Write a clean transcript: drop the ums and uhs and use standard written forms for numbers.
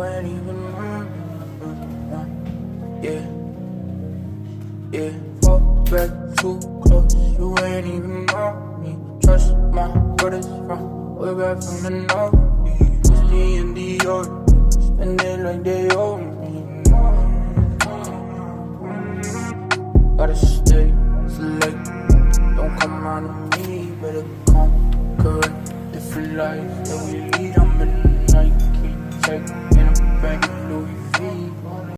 ain't even yeah, yeah. Fall back too close, you ain't even know me. Trust my brothers from way back from the north. Christy and Dior, spend it like they owe me. Gotta stay select, don't come around to me. Better come correct, different life.